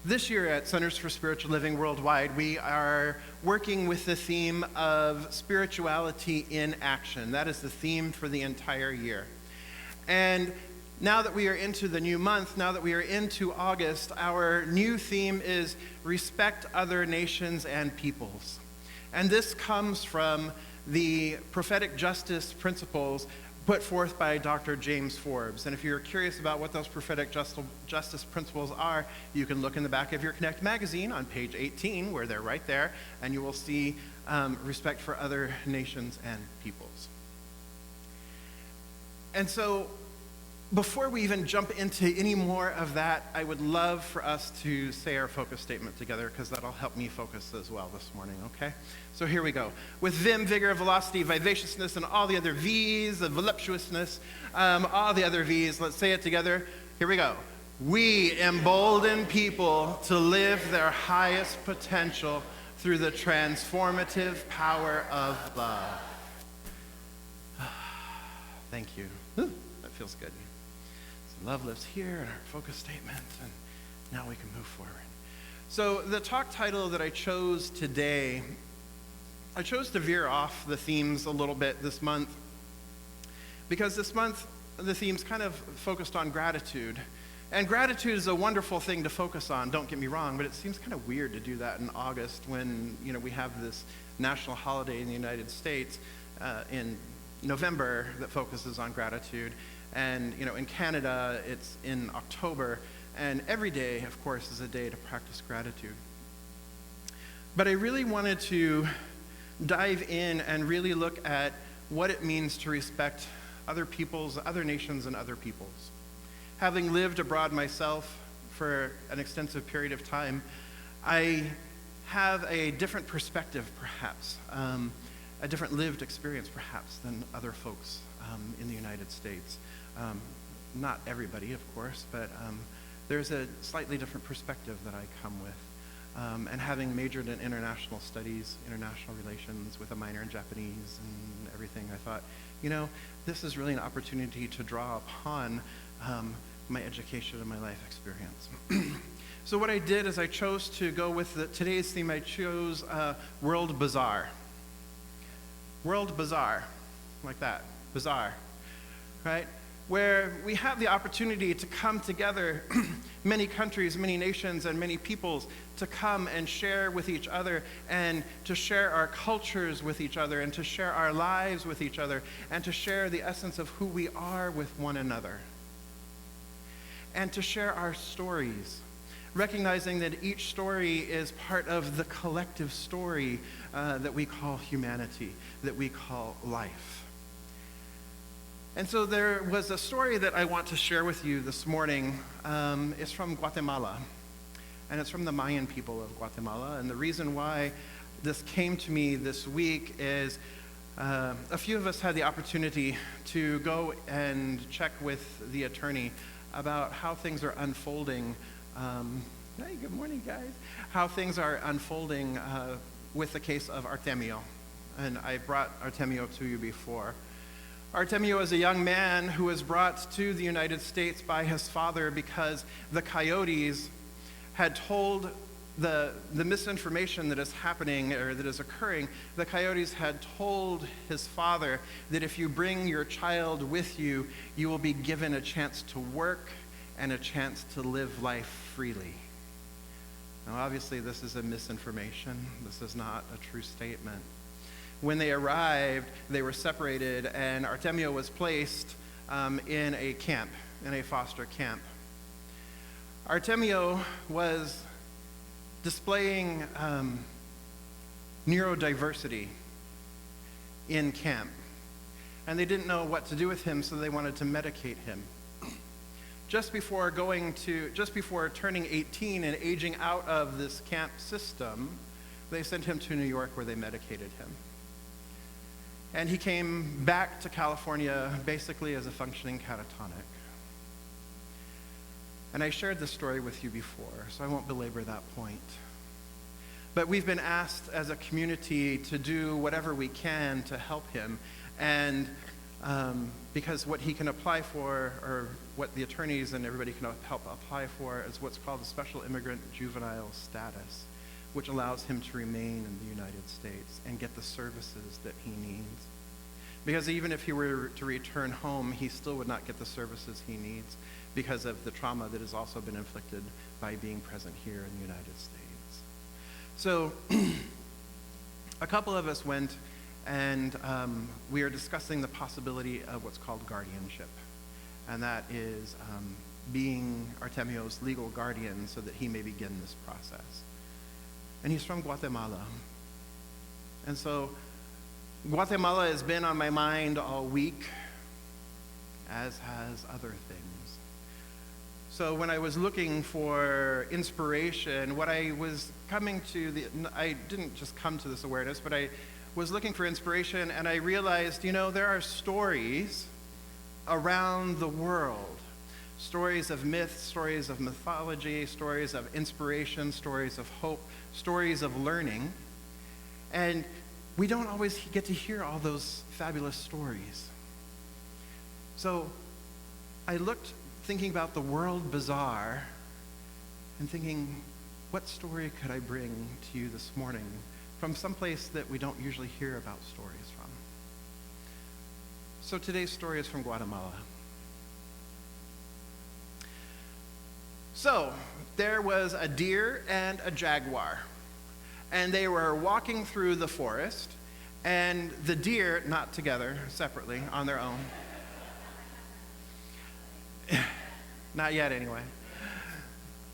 This year at Centers for Spiritual Living Worldwide, we are working with the theme of spirituality in action. That is the theme for the entire year. And now that we are into the new month, now that we are into August, our new theme is respect other nations and peoples. And this comes from the prophetic justice principles put forth by Dr. James Forbes. And if you're curious about what those prophetic justice principles are, you can look in the back of your Connect magazine on page 18, where they're right there, and you will see respect for other nations and peoples. And so, before we even jump into any more of that, I would love for us to say our focus statement together, because that'll help me focus as well this morning, okay? So here we go. With vim, vigor, velocity, vivaciousness, and all the other V's, the voluptuousness, all the other V's, let's say it together. Here we go. We embolden people to live their highest potential through the transformative power of love. Thank you. That feels good. Love lives here in our focus statement, and now we can move forward. So the talk title that I chose today, I chose to veer off the themes a little bit this month, because this month the theme's kind of focused on gratitude. And gratitude is a wonderful thing to focus on, don't get me wrong, but it seems kind of weird to do that in August when, we have this national holiday in the United States in November that focuses on gratitude. And, in Canada, it's in October, and every day, of course, is a day to practice gratitude. But I really wanted to dive in and really look at what it means to respect other peoples, other nations, and other peoples. Having lived abroad myself for an extensive period of time, I have a different perspective, perhaps, a different lived experience, perhaps, than other folks in the United States. Not everybody, of course, but there's a slightly different perspective that I come with. And having majored in international studies, international relations, with a minor in Japanese and everything, I thought, this is really an opportunity to draw upon my education and my life experience. So what I did is I chose to go with today's theme. I chose World Bazaar. World Bazaar, like that, Bazaar, right? Where we have the opportunity to come together, many countries, many nations, and many peoples, to come and share with each other, and to share our cultures with each other, and to share our lives with each other, and to share the essence of who we are with one another, and to share our stories, recognizing that each story is part of the collective story that we call humanity, that we call life. And so there was a story that I want to share with you this morning. It's from Guatemala, and it's from the Mayan people of Guatemala. And the reason why this came to me this week is a few of us had the opportunity to go and check with the attorney about how things are unfolding. Hey, good morning, guys. How things are unfolding with the case of Artemio. And I brought Artemio to you before. Artemio is a young man who was brought to the United States by his father because the coyotes had told the misinformation that is happening, or that is occurring. The coyotes had told his father that if you bring your child with you, you will be given a chance to work and a chance to live life freely. Now, obviously, this is a misinformation. This is not a true statement. When they arrived, they were separated, and Artemio was placed in a camp, in a foster camp. Artemio was displaying neurodiversity in camp, and they didn't know what to do with him, so they wanted to medicate him. Just before turning 18 and aging out of this camp system, they sent him to New York, where they medicated him. And he came back to California basically as a functioning catatonic. And I shared this story with you before, so I won't belabor that point. But we've been asked as a community to do whatever we can to help him. And because what he can apply for, or what the attorneys and everybody can help apply for, is what's called a special immigrant juvenile status, which allows him to remain in the United States and get the services that he needs. Because even if he were to return home, he still would not get the services he needs because of the trauma that has also been inflicted by being present here in the United States. So a couple of us went and we are discussing the possibility of what's called guardianship. And that is being Artemio's legal guardian so that he may begin this process. And he's from Guatemala. And so Guatemala has been on my mind all week, as has other things. So when I was looking for inspiration, what I was coming to, I didn't just come to this awareness, but I was looking for inspiration, and I realized, there are stories around the world. Stories of myth, stories of mythology, stories of inspiration, stories of hope, stories of learning. And we don't always get to hear all those fabulous stories. So I looked, thinking about the World Bazaar, and thinking, what story could I bring to you this morning from someplace that we don't usually hear about stories from? So today's story is from Guatemala. So there was a deer and a jaguar, and they were walking through the forest, and the deer, not together, separately, on their own. Not yet, anyway.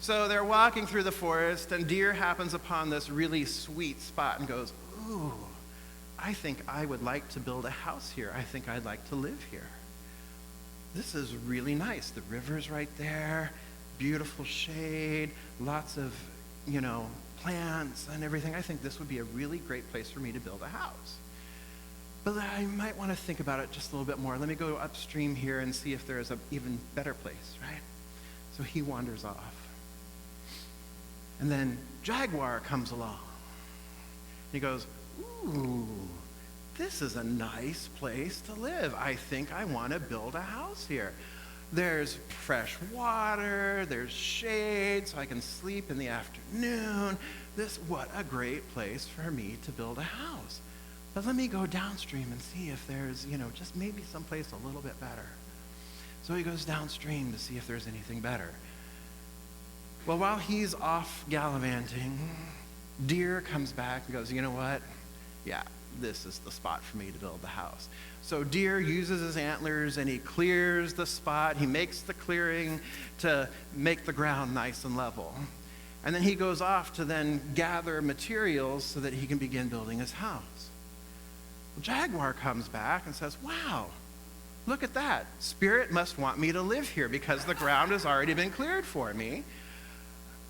So they're walking through the forest, and deer happens upon this really sweet spot and goes, ooh, I think I would like to build a house here. I think I'd like to live here. This is really nice. The river's right there, beautiful shade, lots of, plants and everything. I think this would be a really great place for me to build a house. But I might want to think about it just a little bit more. Let me go upstream here and see if there's an even better place, right? So he wanders off. And then Jaguar comes along. He goes, ooh, this is a nice place to live. I think I want to build a house here. There's fresh water, there's shade, so I can sleep in the afternoon. What a great place for me to build a house. But let me go downstream and see if there's, just maybe someplace a little bit better. So he goes downstream to see if there's anything better. Well, while he's off gallivanting, deer comes back and goes, you know what? Yeah, this is the spot for me to build the house. So deer uses his antlers and he clears the spot. He makes the clearing to make the ground nice and level. And then he goes off to then gather materials so that he can begin building his house. Jaguar comes back and says, wow, look at that. Spirit must want me to live here because the ground has already been cleared for me.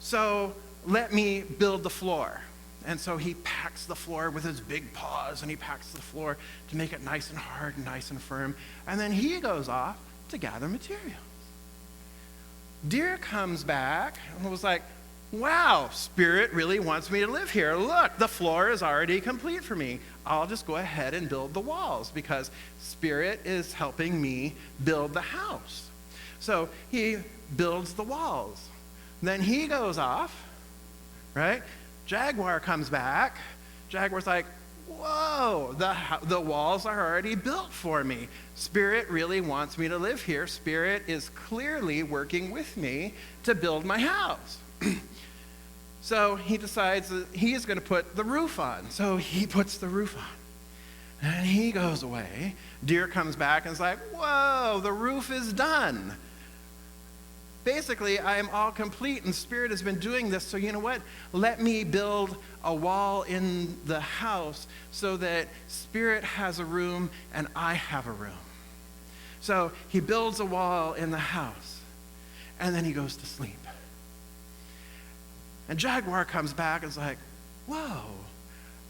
So let me build the floor. And so he packs the floor with his big paws, and he packs the floor to make it nice and hard and nice and firm. And then he goes off to gather materials. Deer comes back and was like, wow, Spirit really wants me to live here. Look, the floor is already complete for me. I'll just go ahead and build the walls because Spirit is helping me build the house. So he builds the walls. Then he goes off, right? Jaguar comes back. Jaguar's like, whoa, the walls are already built for me. Spirit really wants me to live here. Spirit is clearly working with me to build my house. So he decides that he is going to put the roof on. So he puts the roof on. And he goes away. Deer comes back and is like, whoa, the roof is done. Basically, I am all complete, and Spirit has been doing this, so you know what? Let me build a wall in the house so that Spirit has a room and I have a room. So he builds a wall in the house, and then he goes to sleep. And Jaguar comes back and is like, whoa,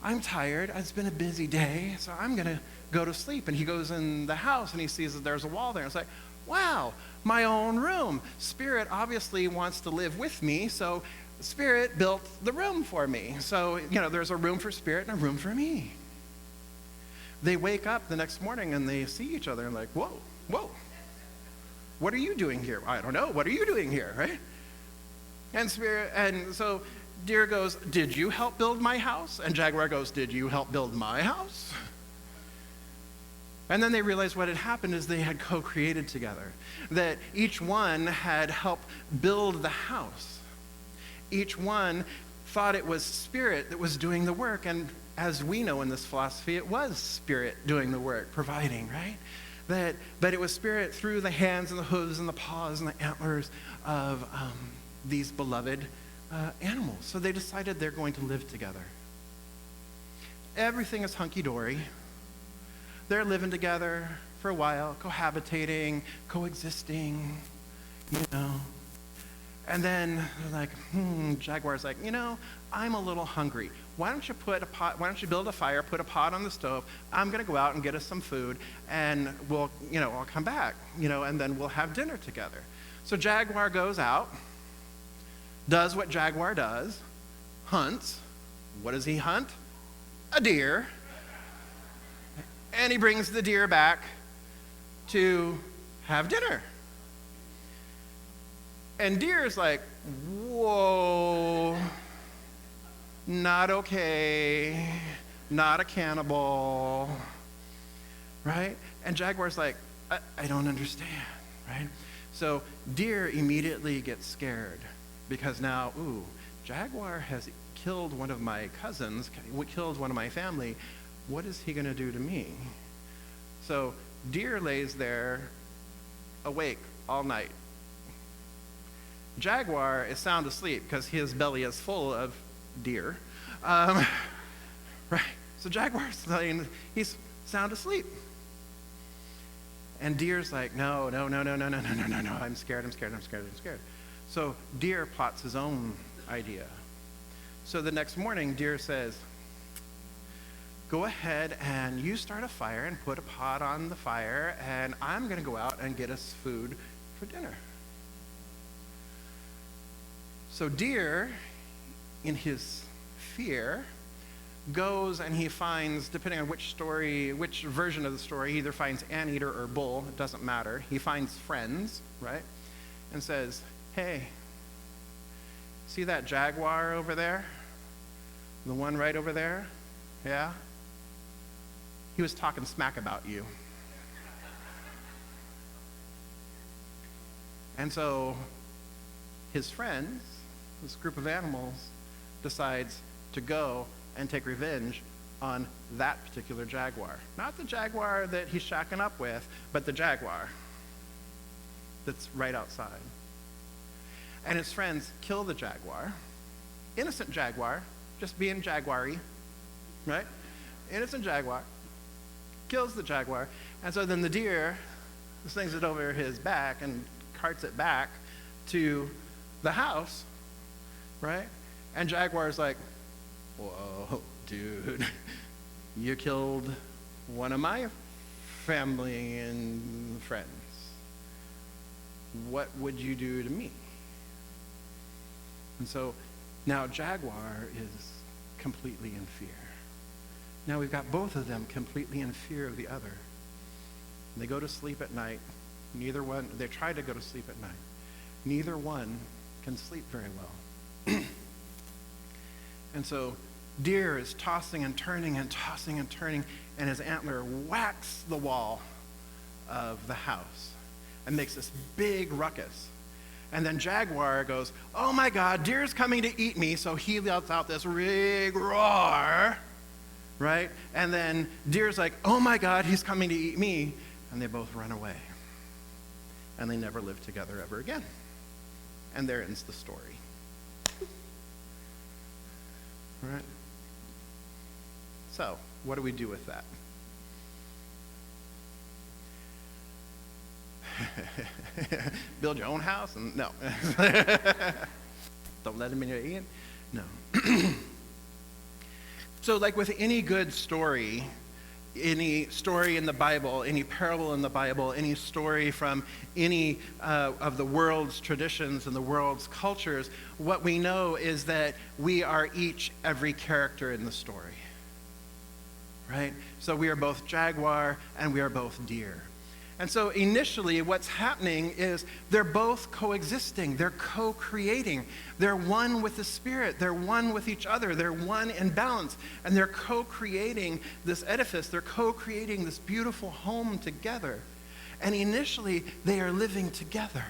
I'm tired. It's been a busy day, so I'm going to go to sleep. And he goes in the house, and he sees that there's a wall there. It's like, wow, my own room. Spirit obviously wants to live with me, so Spirit built the room for me. So, there's a room for Spirit and a room for me. They wake up the next morning and they see each other and like, whoa, whoa. What are you doing here? I don't know. What are you doing here, right? And so deer goes, did you help build my house? And jaguar goes, did you help build my house? And then they realized what had happened is they had co-created together, that each one had helped build the house. Each one thought it was spirit that was doing the work, and as we know in this philosophy, it was spirit doing the work, providing, right? But it was spirit through the hands and the hooves and the paws and the antlers of these beloved animals. So they decided they're going to live together. Everything is hunky-dory. They're living together for a while, cohabitating, coexisting, you know. And then they're like, Jaguar's like, I'm a little hungry. Why don't you build a fire, put a pot on the stove? I'm going to go out and get us some food, and I'll come back, and then we'll have dinner together. So Jaguar goes out, does what Jaguar does, hunts. What does he hunt? A deer. And he brings the deer back to have dinner. And deer is like, whoa, not okay, not a cannibal, right? And jaguar's like, I don't understand, right? So deer immediately gets scared because now, jaguar has killed one of my cousins, killed one of my family. What is he going to do to me? So deer lays there awake all night. Jaguar is sound asleep because his belly is full of deer. Right? So jaguar's he's sound asleep. And deer's like, no, I'm scared. So deer plots his own idea. So the next morning, deer says, go ahead and you start a fire and put a pot on the fire, and I'm going to go out and get us food for dinner. So deer, in his fear, goes and he finds, depending on which version of the story, he either finds anteater or bull, it doesn't matter. He finds friends, right? And says, hey, see that jaguar over there? The one right over there? Yeah? He was talking smack about you. And so his friends, this group of animals, decides to go and take revenge on that particular jaguar. Not the jaguar that he's shacking up with, but the jaguar that's right outside. And his friends kill the jaguar. Innocent jaguar, just being jaguar-y, right? Innocent jaguar. Kills the jaguar, and so then the deer slings it over his back and carts it back to the house, right? And jaguar's like, whoa, dude, you killed one of my family and friends. What would you do to me? And so now jaguar is completely in fear. Now we've got both of them completely in fear of the other. They go to sleep at night. They try to go to sleep at night. Neither one can sleep very well. And so deer is tossing and turning and tossing and turning, and his antler whacks the wall of the house and makes this big ruckus. And then jaguar goes, oh my God, deer's coming to eat me, so he lets out this big roar. Right? And then deer's like, oh my God, he's coming to eat me. And they both run away. And they never live together ever again. And there ends the story. Right? So, what do we do with that? Build your own house? And no. Don't let him in your ear? No. So like with any good story, any story in the Bible, any parable in the Bible, any story from any of the world's traditions and the world's cultures, what we know is that we are each every character in the story. right? So we are both jaguar and we are both deer. And so initially what's happening is they're both coexisting, they're co-creating. They're one with the Spirit, they're one with each other, they're one in balance, and they're co-creating this edifice, they're co-creating this beautiful home together. And initially they are living together,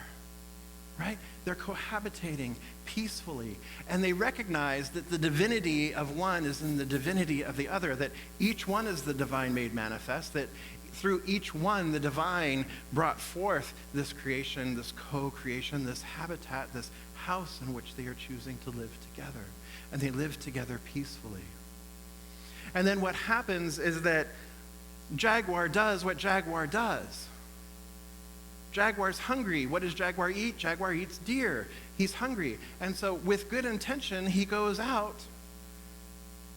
right? They're cohabitating peacefully, and they recognize that the divinity of one is in the divinity of the other, that each one is the divine made manifest, that through each one, the divine brought forth this creation, this co-creation, this habitat, this house in which they are choosing to live together. And they live together peacefully. And then what happens is that Jaguar does what Jaguar does. Jaguar's hungry. What does Jaguar eat? Jaguar eats deer. He's hungry. And so with good intention, he goes out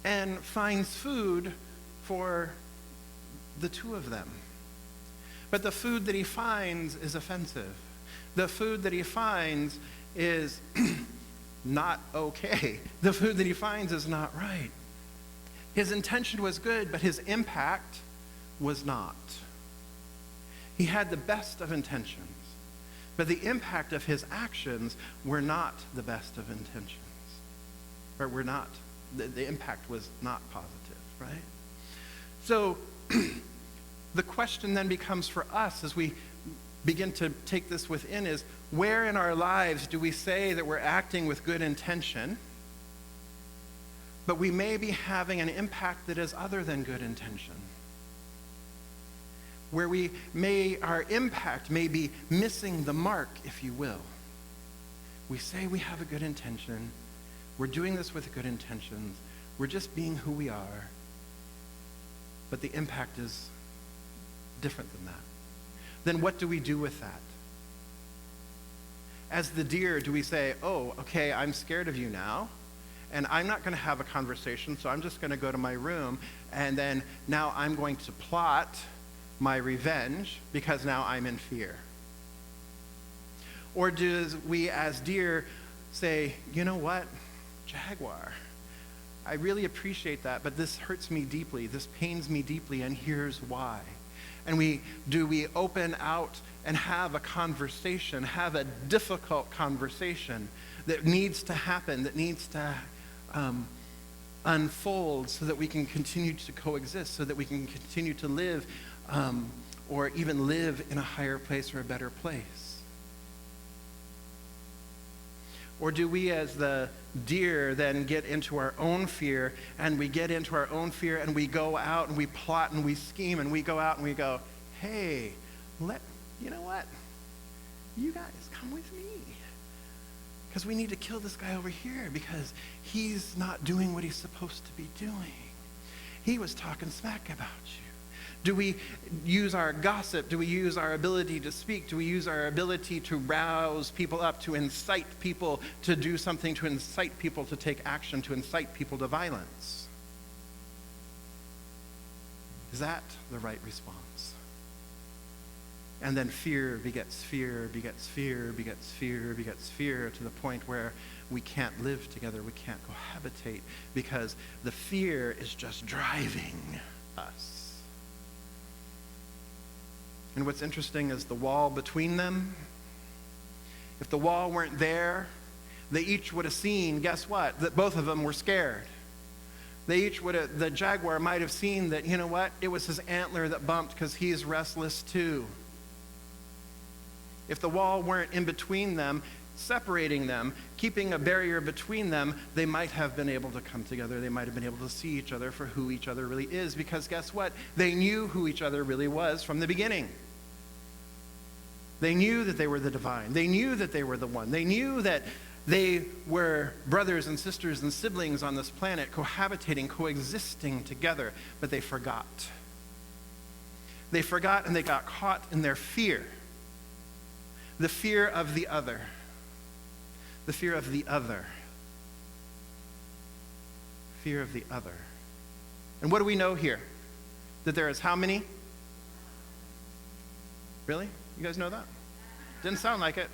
and finds food for the two of them. But the food that he finds is offensive. The food that he finds is not okay. The food that he finds is not right. His intention was good, but his impact was not. He had the best of intentions, but the impact of his actions were not the best of intentions. Or were not, the impact was not positive, right? So the question then becomes for us as we begin to take this within is, where in our lives do we say that we're acting with good intention, but we may be having an impact that is other than good intention? Where our impact may be missing the mark, if you will. We say we have a good intention, we're doing this with good intentions, we're just being who we are, but the impact is different than that. Then what do we do with that? As the deer, do we say, oh, okay, I'm scared of you now, and I'm not going to have a conversation, so I'm just going to go to my room, and then now I'm going to plot my revenge because now I'm in fear? Or do we as deer say, you know what, Jaguar, I really appreciate that, but this hurts me deeply, this pains me deeply, and here's why. And do we open out and have a conversation, have a difficult conversation that needs to happen, that needs to unfold so that we can continue to coexist, so that we can continue to live or even live in a higher place or a better place? Or do we as the deer then get into our own fear, and we get into our own fear and we go out and we plot and we scheme and we go out and we go, hey, you know what? You guys, come with me. Because we need to kill this guy over here because he's not doing what he's supposed to be doing. He was talking smack about you. Do we use our gossip? Do we use our ability to speak? Do we use our ability to rouse people up, to incite people to do something, to incite people to take action, to incite people to violence? Is that the right response? And then fear begets fear, begets fear, begets fear, begets fear, to the point where we can't live together, we can't cohabitate, because the fear is just driving us. And what's interesting is the wall between them. If the wall weren't there, they each would have seen, guess what? That both of them were scared. The jaguar might have seen that, you know what? It was his antler that bumped because he's restless too. If the wall weren't in between them, separating them, keeping a barrier between them, they might have been able to come together. They might have been able to see each other for who each other really is, because guess what? They knew who each other really was from the beginning. They knew that they were the divine. They knew that they were the one. They knew that they were brothers and sisters and siblings on this planet, cohabitating, coexisting together, but they forgot. They forgot, and they got caught in their fear. The fear of the other. The fear of the other. Fear of the other. And what do we know here? That there is how many? Really? You guys know that? Didn't sound like it.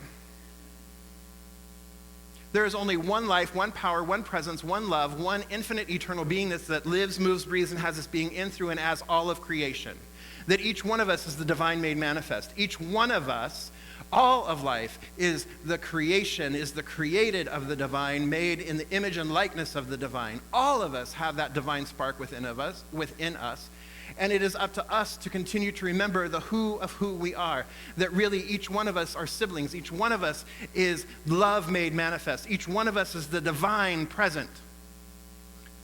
There is only one life, one power, one presence, one love, one infinite eternal beingness that lives, moves, breathes, and has its being in, through, and as all of creation. That each one of us is the divine made manifest. Each one of us, all of life, is the creation, is the created of the divine, made in the image and likeness of the divine. All of us have that divine spark within us. And it is up to us to continue to remember the who of who we are. That really each one of us are siblings. Each one of us is love made manifest. Each one of us is the divine present.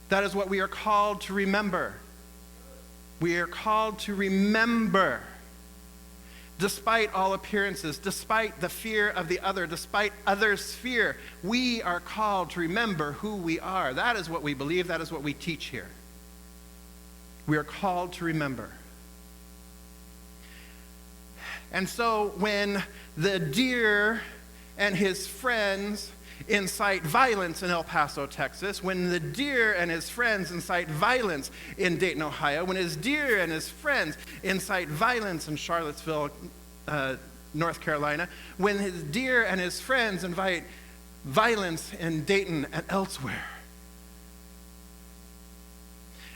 That is what we are called to remember. We are called to remember. Despite all appearances, despite the fear of the other, despite others' fear, we are called to remember who we are. That is what we believe. That is what we teach here. We are called to remember. And so when the deer and his friends incite violence in El Paso, Texas, when the deer and his friends incite violence in Dayton, Ohio, when his deer and his friends incite violence in Charlottesville, North Carolina, when his deer and his friends invite violence in Dayton and elsewhere,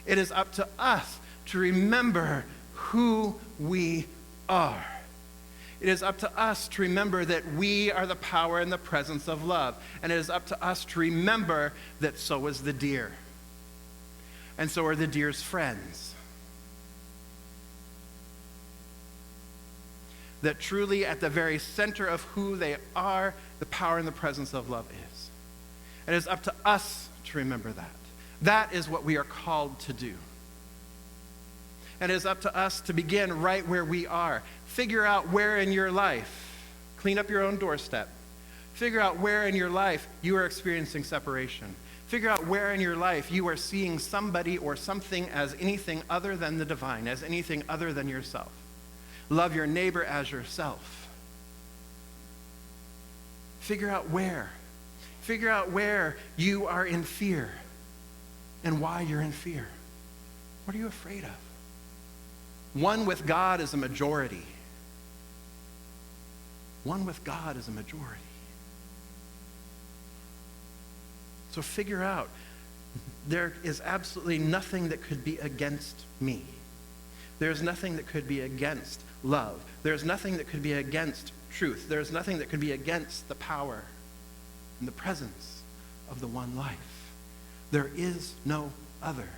it is up to us to remember who we are. It is up to us to remember that we are the power and the presence of love. And it is up to us to remember that so is the deer. And so are the deer's friends. That truly at the very center of who they are, the power and the presence of love is. And it is up to us to remember that. That is what we are called to do. And it is up to us to begin right where we are. Figure out where in your life, clean up your own doorstep. Figure out where in your life you are experiencing separation. Figure out where in your life you are seeing somebody or something as anything other than the divine, as anything other than yourself. Love your neighbor as yourself. Figure out where. Figure out where you are in fear and why you're in fear. What are you afraid of? One with God is a majority. One with God is a majority. So figure out, there is absolutely nothing that could be against me. There's nothing that could be against love. There's nothing that could be against truth. There's nothing that could be against the power and the presence of the one life. There is no other.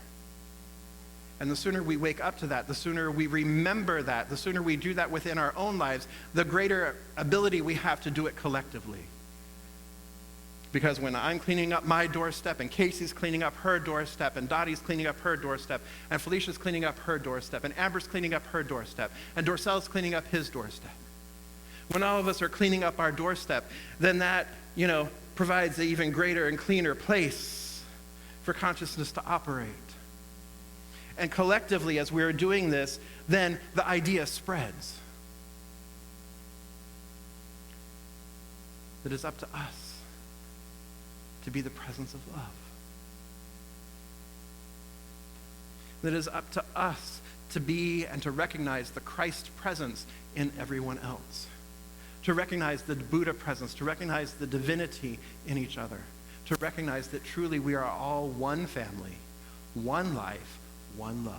And the sooner we wake up to that, the sooner we remember that, the sooner we do that within our own lives, the greater ability we have to do it collectively. Because when I'm cleaning up my doorstep, and Casey's cleaning up her doorstep, and Dottie's cleaning up her doorstep, and Felicia's cleaning up her doorstep, and Amber's cleaning up her doorstep, and Dorcel's cleaning up his doorstep. When all of us are cleaning up our doorstep, then that, provides an even greater and cleaner place for consciousness to operate. And collectively, as we're doing this, then the idea spreads. That it's up to us to be the presence of love. That it is up to us to be and to recognize the Christ presence in everyone else. To recognize the Buddha presence, to recognize the divinity in each other. To recognize that truly we are all one family, one life, one love.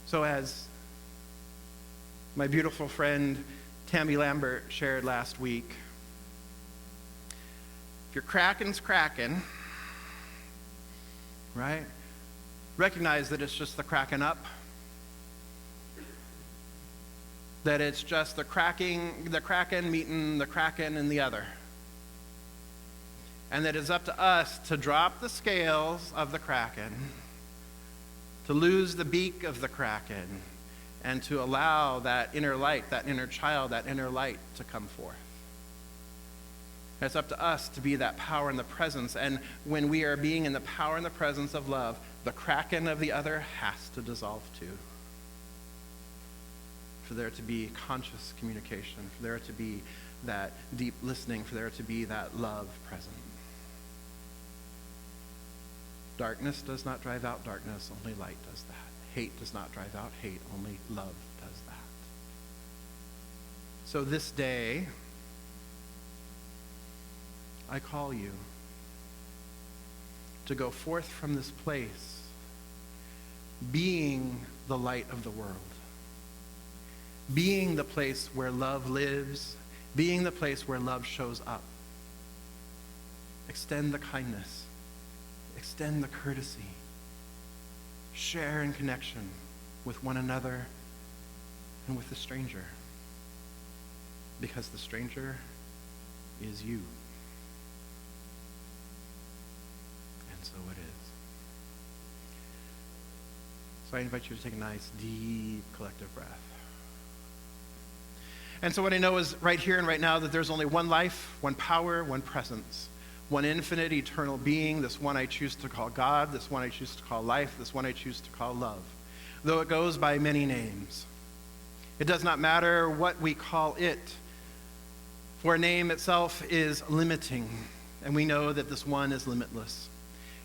So as my beautiful friend Tammy Lambert shared last week, if your kraken's cracking, right? Recognize that it's just the cracking up. That it's just the kraken meeting the kraken and the other. And that it's up to us to drop the scales of the kraken, to lose the beak of the kraken, and to allow that inner light, that inner child, that inner light to come forth. And it's up to us to be that power and the presence. And when we are being in the power and the presence of love, the kraken of the other has to dissolve too. For there to be conscious communication, for there to be that deep listening, for there to be that love present. Darkness does not drive out darkness, only light does that. Hate does not drive out hate, only love does that. So this day, I call you to go forth from this place, being the light of the world, being the place where love lives, being the place where love shows up. Extend the kindness, extend the courtesy, share in connection with one another and with the stranger, because the stranger is you. And so it is. So I invite you to take a nice, deep, collective breath. And so what I know is right here and right now that there's only one life, one power, one presence, one infinite, eternal being, this one I choose to call God, this one I choose to call life, this one I choose to call love, though it goes by many names. It does not matter what we call it, for a name itself is limiting, and we know that this one is limitless.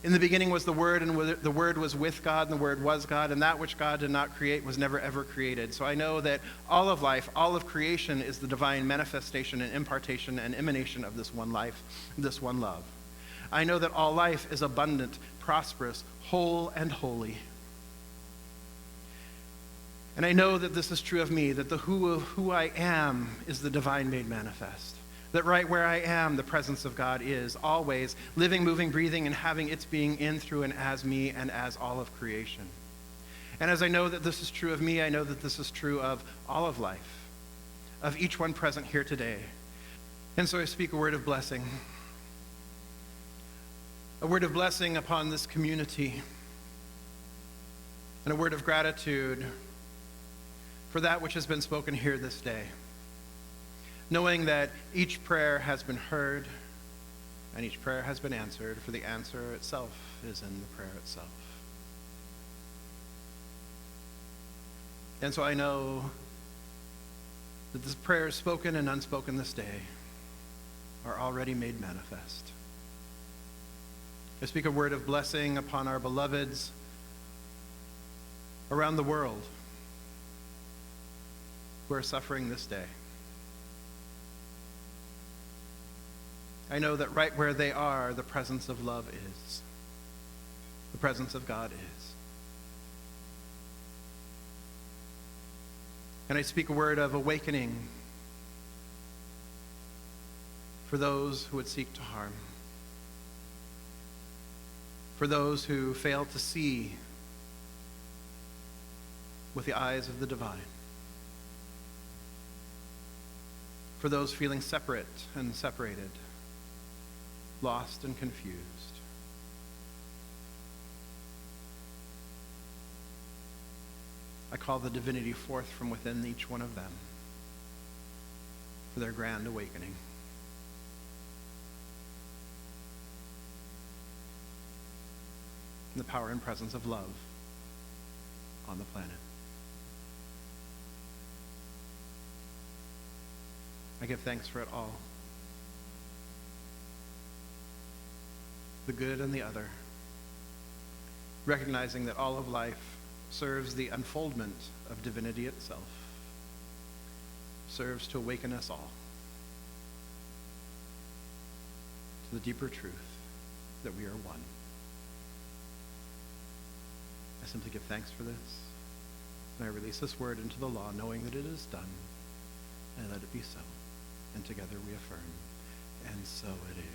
In the beginning was the Word, and the Word was with God, and the Word was God, and that which God did not create was never ever created. So I know that all of life, all of creation is the divine manifestation and impartation and emanation of this one life, this one love. I know that all life is abundant, prosperous, whole, and holy. And I know that this is true of me, that the who of who I am is the divine made manifest. That right where I am, the presence of God is always living, moving, breathing, and having its being in, through, and as me and as all of creation. And as I know that this is true of me, I know that this is true of all of life, of each one present here today. And so I speak a word of blessing. A word of blessing upon this community. And a word of gratitude for that which has been spoken here this day. Knowing that each prayer has been heard and each prayer has been answered, for the answer itself is in the prayer itself. And so I know that the prayers spoken and unspoken this day are already made manifest. I speak a word of blessing upon our beloveds around the world who are suffering this day. I know that right where they are, the presence of love is. The presence of God is. And I speak a word of awakening for those who would seek to harm. For those who fail to see with the eyes of the divine. For those feeling separate and separated, lost and confused. I call the divinity forth from within each one of them for their grand awakening. In the power and presence of love on the planet. I give thanks for it all. The good and the other, recognizing that all of life serves the unfoldment of divinity itself, serves to awaken us all to the deeper truth that we are one. I simply give thanks for this, and I release this word into the law, knowing that it is done, and let it be so. And together we affirm, and so it is.